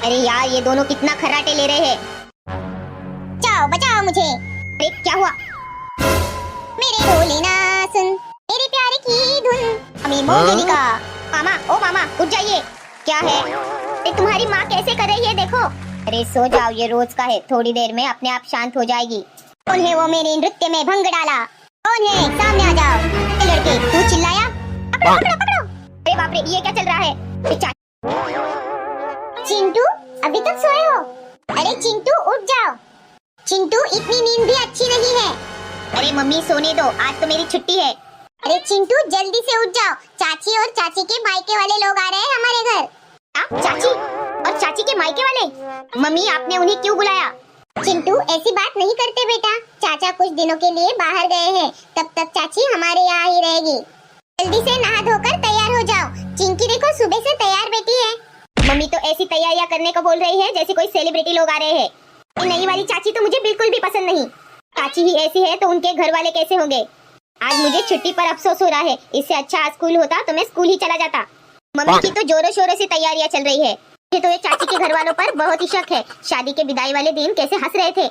अरे यार ये दोनों कितना खर्राटे ले रहे हैं। बचाओ बचाओ मुझे। अरे क्या हुआ? मेरे ढोले ना सुन, मेरे प्यारे की धुन। मम्मी मोगिनी का मामा, ओ मामा उठ जाइए। क्या है? अरे तुम्हारी माँ कैसे कर रही है देखो। अरे सो जाओ, ये रोज का है, थोड़ी देर में अपने आप शांत हो जाएगी। कौन है वो मेरे नृत्य में भंग डाला? कौन है? सामने आ जाओ। ए लड़के, तू चिल्लाया? पकड़ो पकड़ो पकड़ो। अरे बाप रे, ये क्या चल रहा है? चिंटू अभी तक सोए हो? अरे चिंटू उठ जाओ। चिंटू इतनी नींद भी अच्छी नहीं है। अरे मम्मी सोने दो, आज तो मेरी छुट्टी है। अरे चिंटू जल्दी से उठ जाओ, चाची और चाची के मायके वाले लोग आ रहे हैं हमारे घर। चाची और चाची के मायके वाले? मम्मी आपने उन्हें क्यों बुलाया? चिंटू ऐसी बात नहीं करते बेटा, चाचा कुछ दिनों के लिए बाहर गए हैं, तब तक चाची हमारे यहाँ ही रहेगी। जल्दी से नहा धोकर तैयार हो जाओ। चिंकी देखो सुबह से तैयार बैठी है। मम्मी तो ऐसी तैयारियां करने को बोल रही है जैसे कोई सेलिब्रिटी लोग आ रहे हैं। ये नई वाली चाची तो मुझे बिल्कुल भी पसंद नहीं। चाची ही ऐसी है तो उनके घर वाले कैसे होंगे? आज मुझे छुट्टी पर अफसोस हो रहा है, इससे अच्छा आज स्कूल होता तो मैं स्कूल ही चला जाता। मम्मी की तो जोरों शोरों से तैयारियां चल रही है। मुझे तो ये चाची के घर वालों पर बहुत ही शक है। शादी के विदाई वाले दिन कैसे हंस रहे थे।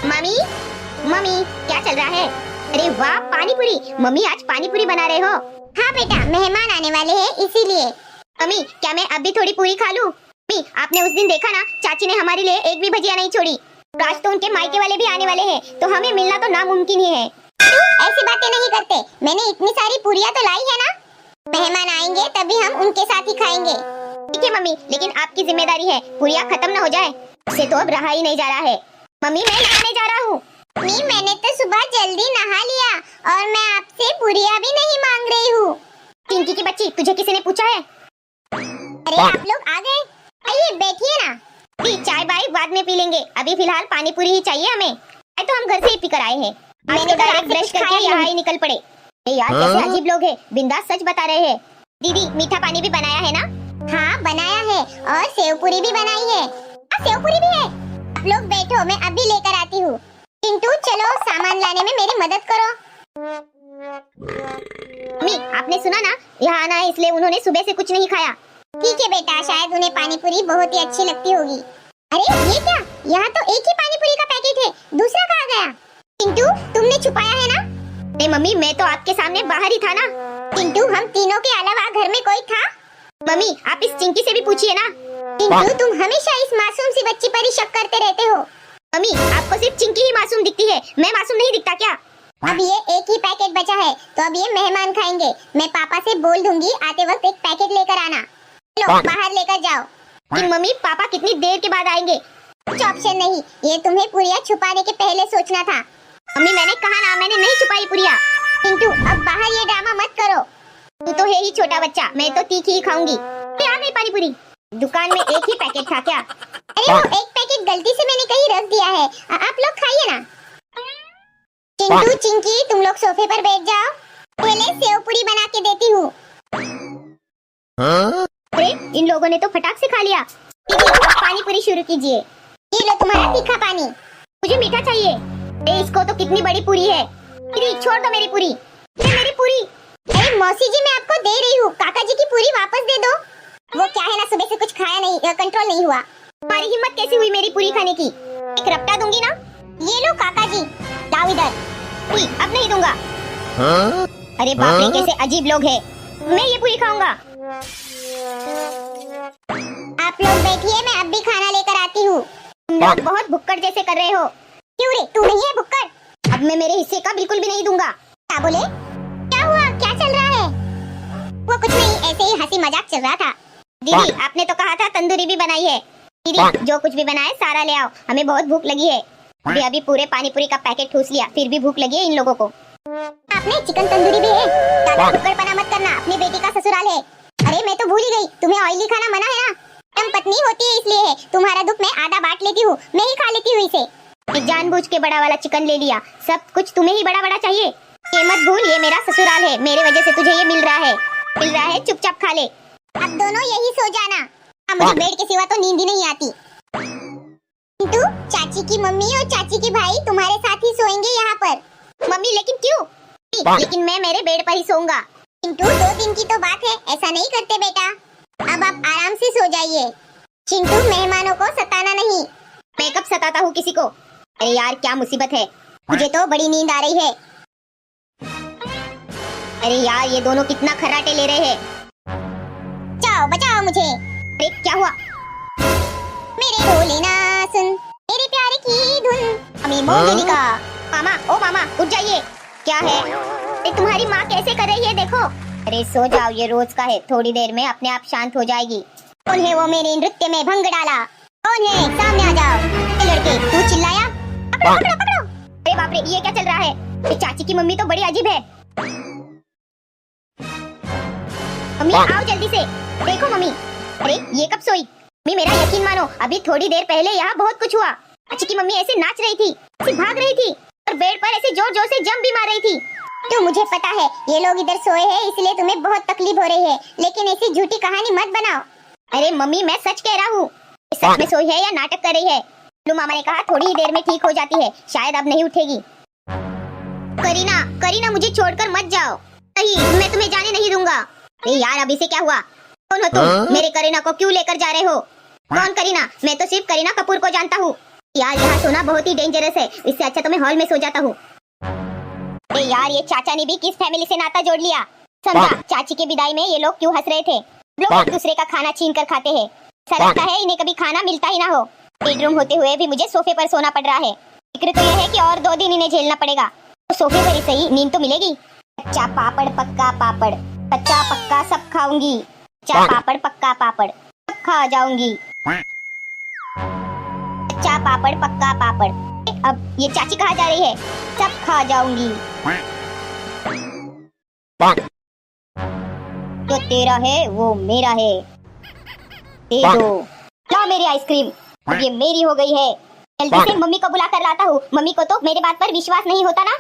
मम्मी मम्मी क्या चल रहा है? अरे वाह पानीपुरी, मम्मी आज पानीपुरी बना रहे हो? हाँ बेटा, मेहमान आने वाले हैं इसीलिए। मम्मी क्या मैं अब भी थोड़ी पूरी खा लूं? मम्मी आपने उस दिन देखा ना, चाची ने हमारे लिए एक भी भजिया नहीं छोड़ी। आज तो उनके मायके वाले भी आने वाले हैं, तो हमें मिलना तो नामुमकिन ही है। ऐसी बातें नहीं करते, मैंने इतनी सारी पूरियां तो लाई है ना। मेहमान आएंगे तभी हम उनके साथ ही खाएंगे। ठीक है मम्मी, लेकिन आपकी जिम्मेदारी है पूरियां खत्म न हो जाए, उसे तो अब रहा ही नहीं जा रहा है। मम्मी मैं नहाने जा रहा हूँ। मम्मी मैंने तो सुबह जल्दी नहा लिया और मैं आपसे पूरियां भी नहीं मांग रही हूँ। चिंकी की बच्ची, तुझे किसी ने पूछा है? अरे आप लोग आ गए, आइए बैठिए ना। चाय बाय बाद में पी लेंगे, अभी फिलहाल पानी पूरी ही चाहिए हमें। तो हम घर से ही पीकर आए हैं। मैंने डायरेक्ट ब्रश करके यहाँ ही निकल पड़े। यार कैसे अजीब लोग हैं, बिंदास सच बता रहे हैं। दीदी मीठा पानी भी बनाया है ना? हाँ बनाया है, और सेव पूरी भी बनाई है। सेव पूरी भी है। आप लोग बैठो, मैं अभी लेकर आती हूँ। चिंटू चलो सामान लाने में मेरी मदद करो। मम्मी आपने सुना ना, यहाँ आना है इसलिए उन्होंने सुबह से कुछ नहीं खाया। ठीक है बेटा, शायद उन्हें पानी पूरी बहुत ही अच्छी लगती होगी। अरे ये क्या, यहाँ तो एक ही पानी पूरी का पैकेट है, दूसरा कहाँ गया? चिंटू तुमने छुपाया है ना? नहीं मम्मी, मैं तो आपके सामने बाहर ही था ना। चिंटू हम तीनों के अलावा घर में कोई था? मम्मी आप इस चिंकी से भी पूछिए ना। चिंटू तुम हमेशा इस मासूम सी बच्ची पर ही शक करते रहते हो। मम्मी आपको सिर्फ चिंकी ही मासूम दिखती है, मैं मासूम नहीं दिखता क्या? अब ये एक ही पैकेट बचा है, तो अब ये मेहमान खाएंगे। मैं पापा से बोल दूंगी आते वक्त एक पैकेट लेकर आना। चलो बाहर लेकर जाओ। कि मम्मी पापा कितनी देर के बाद आएंगे? कुछ ऑप्शन नहीं, ये तुम्हें पूरियां छुपाने के पहले सोचना था। मम्मी मैंने कहा ना, मैंने नहीं छुपाई पूरियां। चिंटू अब बाहर ये ड्रामा मत करो। तू तो है ही छोटा बच्चा, मैं तो तीखी ही खाऊंगी। आ गई पानी पूरी। दुकान में एक ही पैकेट था क्या? अरे वो एक पैकेट गलती से मैंने कहीं रख दिया है, आप लोग खाइए ना। चिंटू चिंकी तुम लोग सोफे पर बैठ जाओ, पहले सेव पूरी बना के देती हूँ। अरे इन लोगों ने तो फटाक से खा लिया। पानी पूरी शुरू कीजिए। ये लो तुम्हारा तीखा पानी। मुझे मीठा चाहिए। इसको तो कितनी बड़ी पूरी है। छोड़ दो मेरी पूरी, मेरी पूरी। अरे मौसी जी मैं आपको दे रही हूँ, काका जी की पूरी वापस दे दो। वो क्या है ना, सुबह से कुछ खाया नहीं, कंट्रोल नहीं हुआ। तुम्हारी हिम्मत कैसी हुई मेरी पूरी खाने की? एक रपटा दूंगी ना। ये लो काका जी, लाओ इधर। अब नहीं दूंगा। अरे बाप रे कैसे अजीब लोग हैं। मैं ये पूरी खाऊंगा। आप लोग बैठिए, मैं अब भी खाना लेकर आती हूँ। तुम लोग बहुत भुक्कड़ जैसे कर रहे हो। क्यों रे, तू नहीं है भुक्कड़? अब मैं मेरे हिस्से का बिल्कुल भी नहीं दूंगा। क्या बोले? क्या हुआ, क्या चल रहा है? वो कुछ नहीं, ऐसे ही हंसी मजाक चल रहा था। दीदी आपने तो कहा था तंदूरी भी बनाई है। दीदी जो कुछ भी बनाए सारा ले आओ, हमें बहुत भूख लगी है। अभी पूरे पानी पूरी का पैकेट ठूस लिया, फिर भी भूख लगी है इन लोगों को। आपने चिकन तंदूरी भी है? ज्यादा भुक्कड़पना मत करना, अपनी बेटी का ससुराल है। अरे मैं तो भूल ही गई, तुम्हें ऑयली खाना मना है ना। तुम पत्नी होती है इसलिए है, तुम्हारा दुख मैं आधा बांट लेती हूँ, मैं ही खा लेती हूँ इसे। जानबूझ के बड़ा वाला चिकन ले लिया, सब कुछ तुम्हें ही बड़ा बड़ा चाहिए। ये मत भूल ये मेरा ससुराल है, मेरे वजह से तुझे ये मिल रहा है, चुपचाप खा ले। अब दोनों यही सो जाना, मुझे बेड के सिवा तो नींद ही नहीं आती। चिंटू चाची की मम्मी और चाची के भाई तुम्हारे साथ ही सोएंगे यहाँ पर। मम्मी लेकिन क्यों? लेकिन मैं मेरे बेड पर ही सोऊंगा। चिंटू 2 दिन की तो बात है, ऐसा नहीं करते बेटा। अब आप आराम से सो जाइए। चिंटू, मेहमानों को सताना नहीं। मैं कब सताता हूँ किसी को? अरे यार क्या मुसीबत है। मुझे तो बड़ी नींद आ रही है। अरे यार ये दोनों कितना खर्राटे ले रहे हैं। जाओ बचाओ मुझे। अरे क्या हुआ? मेरे बोले ना सुन, मेरे प्यारे की धुन। अमी मोगली का। मामा, ओ मामा उठ जाइए। क्या है? अरे तुम्हारी माँ कैसे कर रही है देखो। अरे सो जाओ, ये रोज का है, थोड़ी देर में अपने आप शांत हो जाएगी। कौन है वो मेरे नृत्य में भंग डाला? कौन है? सामने आ जाओ। ए लड़के, तू चिल्लाया? पकड़ो पकड़ो पकड़ो। अरे बाप रे, ये क्या चल रहा है? ये चाची की मम्मी तो बड़ी अजीब है। मम्मी आओ जल्दी से। देखो मम्मी। अरे ये कब सोई? मम्मी मेरा यकीन मानो, अभी थोड़ी देर पहले यहाँ बहुत कुछ हुआ। चाची की मम्मी ऐसे नाच रही थी, ऐसे भाग रही थी और बेड पर ऐसे जोर जोर से जंप भी मार रही थी। तो मुझे पता है ये लोग इधर सोए हैं, इसलिए तुम्हें बहुत तकलीफ हो रही है, लेकिन ऐसी झूठी कहानी मत बनाओ। अरे मम्मी मैं सच कह रहा हूँ। सच में सोई है या नाटक कर रही है? लू मामा ने कहा थोड़ी ही देर में ठीक हो जाती है, शायद अब नहीं उठेगी। करीना, करीना मुझे छोड़कर मत जाओ। नहीं, मैं तुम्हें जाने नहीं दूंगा। अरे यार अभी से क्या हुआ? कौन हो तुम? मेरे करीना को क्यों लेकर जा रहे हो? कौन करीना? मैं तो सिर्फ करीना कपूर को जानता हूँ। यार यहाँ सोना बहुत ही डेंजरस है, इससे अच्छा तो मैं हॉल में सो जाता हूँ। अरे यार ये चाचा ने भी किस फैमिली से नाता जोड़ लिया। समझा? चाची के विदाई में ये लोग क्यों हंस रहे थे? लोग एक दूसरे का खाना छीन कर खाते हैं। ऐसा लगता है इन्हें कभी खाना मिलता ही ना हो। बेडरूम होते हुए भी मुझे सोफे पर सोना पड़ रहा है। फिक्र तो यह है कि और 2 दिन इन्हें झेलना पड़ेगा, तो सोफे पर ही सही नींद तो मिलेगी। कच्चा पापड़ पक्का पापड़, कच्चा पक्का सब खाऊंगी। कच्चा पापड़ पक्का पापड़ सब खा जाऊंगी। कच्चा पापड़ पक्का पापड़। अब ये चाची कहाँ जा रही है? सब खा जाऊंगी। जो तेरा है वो मेरा है, दे दो। लो मेरी आइसक्रीम, अब ये मेरी हो गई है। जल्दी से मम्मी को बुला कर लाता हूँ। मम्मी को तो मेरे बात पर विश्वास नहीं होता ना।